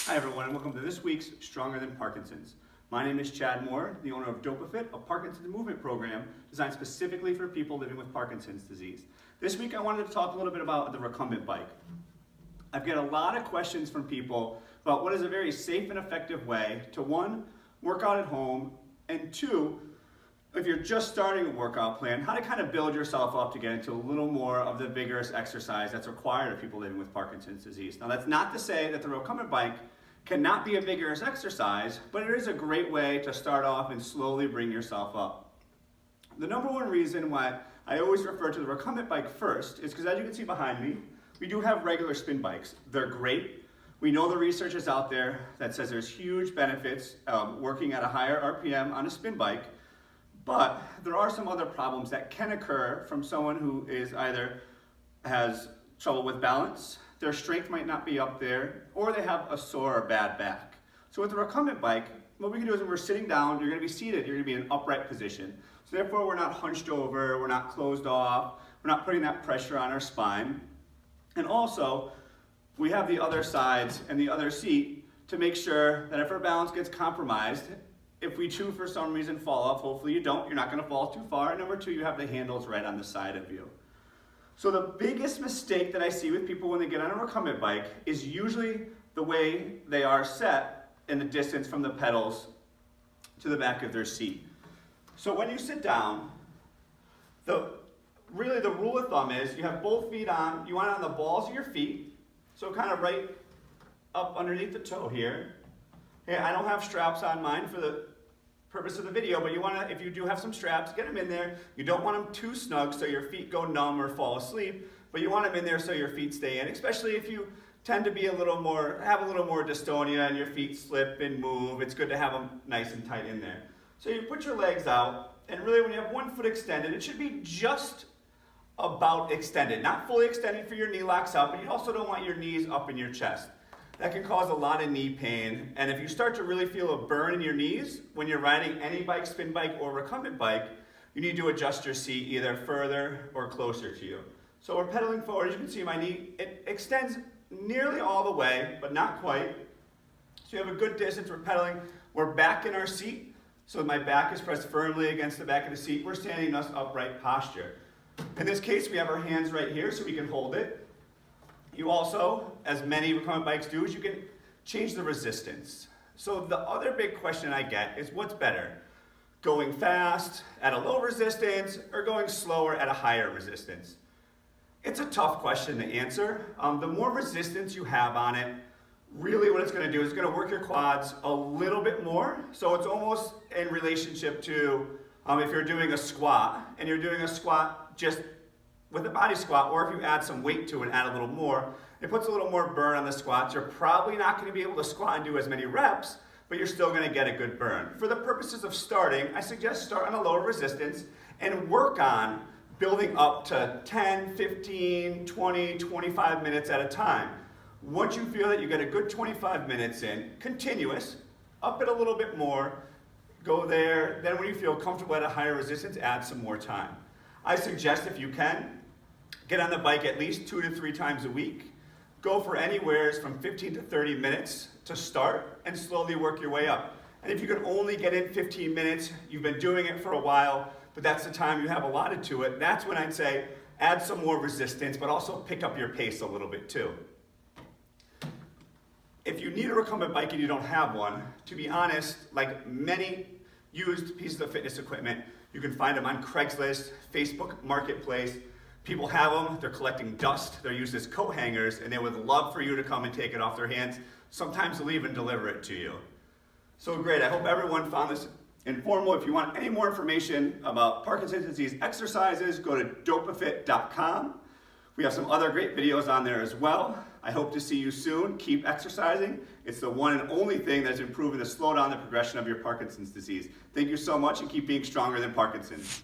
Hi everyone, and welcome to this week's Stronger Than Parkinson's. My name is Chad Moore, the owner of DopaFit, a Parkinson's movement program designed specifically for people living with Parkinson's disease. This week I wanted to talk a little bit about the Recumbent Bike. I've got a lot of questions from people about what is a very safe and effective way to, one, work out at home, and two, if you're just starting a workout plan, how to kind of build yourself up to get into a little more of the vigorous exercise that's required of people living with Parkinson's disease. Now, that's not to say that the Recumbent Bike cannot be a vigorous exercise, but it is a great way to start off and slowly bring yourself up. The number one reason why I always refer to the Recumbent Bike first is because, as you can see behind me, we do have regular spin bikes. They're great. We know the research is out there that says there's huge benefits working at a higher RPM on a spin bike. But there are some other problems that can occur from someone who is either has trouble with balance, their strength might not be up there, or they have a sore or bad back. So with the Recumbent Bike, what we can do is when we're sitting down, you're going to be seated, you're going to be in an upright position. So therefore we're not hunched over, we're not closed off, we're not putting that pressure on our spine. And also, we have the other sides and the other seat to make sure that if our balance gets compromised, if we do for some reason fall off, hopefully you don't, you're not going to fall too far. And number two, you have the handles right on the side of you. So the biggest mistake that I see with people when they get on a Recumbent Bike is usually the way they are set in the distance from the pedals to the back of their seat. So when you sit down, really the rule of thumb is you have both feet on, you want it on the balls of your feet, so kind of right up underneath the toe here. Okay, I don't have straps on mine for the purpose of the video, but you want to, if you do have some straps, get them in there. You don't want them too snug so your feet go numb or fall asleep, but you want them in there so your feet stay in, especially if you tend to be have a little more dystonia and your feet slip and move. It's good to have them nice and tight in there. So you put your legs out, and really when you have one foot extended, it should be just about extended, not fully extended for your knee locks up, but you also don't want your knees up in your chest. That can cause a lot of knee pain, and if you start to really feel a burn in your knees when you're riding any bike, spin bike or recumbent bike, you need to adjust your seat either further or closer to you. So we're pedaling forward. As you can see, my knee, it extends nearly all the way, but not quite. So you have a good distance. We're pedaling. We're back in our seat, so my back is pressed firmly against the back of the seat. We're standing in this upright posture. In this case, we have our hands right here so we can hold it. You also, as many recumbent bikes do, is you can change the resistance. So the other big question I get is what's better? Going fast at a low resistance or going slower at a higher resistance? It's a tough question to answer. The more resistance you have on it, really what it's going to do is it's going to work your quads a little bit more. So it's almost in relationship to if you're doing a squat and you're doing a squat just with a body squat, or if you add some weight to it and add a little more, it puts a little more burn on the squats. You're probably not going to be able to squat and do as many reps, but you're still going to get a good burn. For the purposes of starting, I suggest start on a lower resistance and work on building up to 10, 15, 20, 25 minutes at a time. Once you feel that you get a good 25 minutes in, continuous, up it a little bit more, go there, then when you feel comfortable at a higher resistance, add some more time. I suggest if you can, get on the bike at least 2 to 3 times a week. Go for anywhere from 15 to 30 minutes to start and slowly work your way up. And if you can only get in 15 minutes, you've been doing it for a while, but that's the time you have allotted to it, that's when I'd say add some more resistance, but also pick up your pace a little bit too. If you need a recumbent bike and you don't have one, to be honest, like many used pieces of fitness equipment, you can find them on Craigslist, Facebook Marketplace. People have them, they're collecting dust, they're used as coat hangers, and they would love for you to come and take it off their hands. Sometimes they'll even deliver it to you. So great, I hope everyone found this informative. If you want any more information about Parkinson's disease exercises, go to dopafit.com. We have some other great videos on there as well. I hope to see you soon. Keep exercising. It's the one and only thing that's improving to slow down the progression of your Parkinson's disease. Thank you so much, and keep being stronger than Parkinson's.